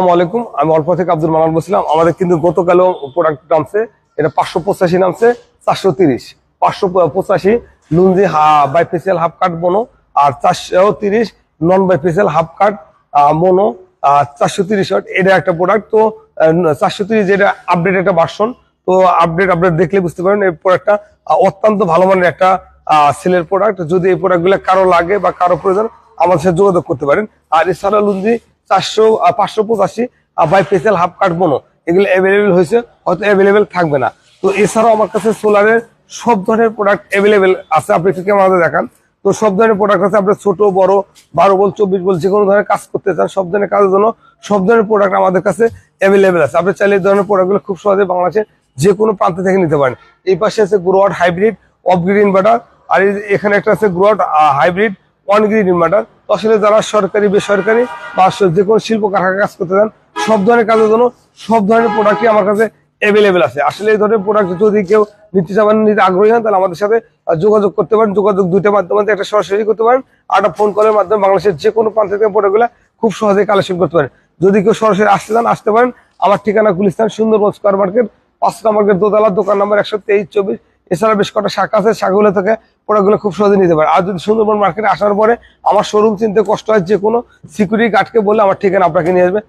আসসালামু আলাইকুম, আমি অল্প থেকে আব্দুল মানান বলছিলাম। আমাদের কিন্তু গতকালও প্রোডাক্ট নামছে, এটা 585 নামছে 430, 585 লুঞ্জি বাইফেসিয়াল হাফ কাট মোনো, আর 430 নন বাইফেসিয়াল হাফ কাট মোনো, 430 এটা একটা প্রোডাক্ট। তো 430 যেটা আপডেট একটা ভার্সন, তো আপডেট আপডেট দেখলে বুঝতে পারেন এই প্রোডাক্টটা অত্যন্ত ভালো মানের একটা সেলের প্রোডাক্ট। যদি এই প্রোডাক্টগুলো কারো লাগে বা কারো প্রয়োজন, আমাদের সাথে যোগাযোগ করতে পারেন। আর এছাড়া লুঞ্জি 585 বাইফেসিয়াল হাফ কাট বোনো, এগুলো অ্যাভেলেবেল হয়েছে, হয়তো অ্যাভেলেবেল থাকবে না। তো এছাড়াও আমার কাছে সোলারের সব ধরনের প্রোডাক্ট অ্যাভেলেবেল আছে। আপনি একটু আমাদের দেখান। তো সব ধরনের প্রোডাক্ট আছে, আপনার ছোট বড় 12 বল 24 বল যে কোনো ধরনের কাজ করতে চান, সব ধরনের কাজের জন্য সব ধরনের প্রোডাক্ট আমাদের কাছে অ্যাভেলেবেল আছে। আপনি চাইলে এই ধরনের প্রোডাক্টগুলো খুব সহজে বাংলাদেশের যে কোনো প্রান্ত থেকে নিতে পারেন। এই পাশে আছে গ্রোয়াট হাইব্রিড অফ গ্রিড ইনভার্টার, আর এখানে একটা আছে গ্রোয়াট হাইব্রিড ওয়ান গ্রিড ইনভার্টার। তো আসলে যারা সরকারি বেসরকারি বা যে কোনো শিল্প কারখানায় কাজ করতে চান, সব ধরনের কাজের জন্য সব ধরনের প্রোডাক্টই আমার কাছে অ্যাভেলেবেল আছে। আসলে এই ধরনের প্রোডাক্ট যদি কেউ নিতে চান, নিতে আগ্রহী হন, তাহলে আমাদের সাথে যোগাযোগ করতে পারেন। যোগাযোগ দুইটা মাধ্যমে, একটা সরাসরি করতে পারেন, আর একটা ফোন কলের মাধ্যমে বাংলাদেশের যে কোনো প্রান্ত থেকে প্রোডাক্টগুলো খুব সহজে কালেকশন করতে পারেন। যদি কেউ সরাসরি আসতে চান, আসতে পারেন। আমার ঠিকানা গুলিস্তান সুন্দরবন স্কয়ার মার্কেট, 5 নম্বর দোতলা, দোকান নাম্বার 123-24। এছাড়া বেশ কটা শাখা আছে, শাখাগুলো থেকে প্রোডাক্টগুলো খুব সহজে নিতে পারে। আর যদি সুন্দরবন মার্কেটে আসার পরে আমার শোরুম চিনতে কষ্ট হয়, যে কোনো সিকিউরিটি গার্ডকে বলে আমার ঠিকানা আপনাকে নিয়ে আসবে।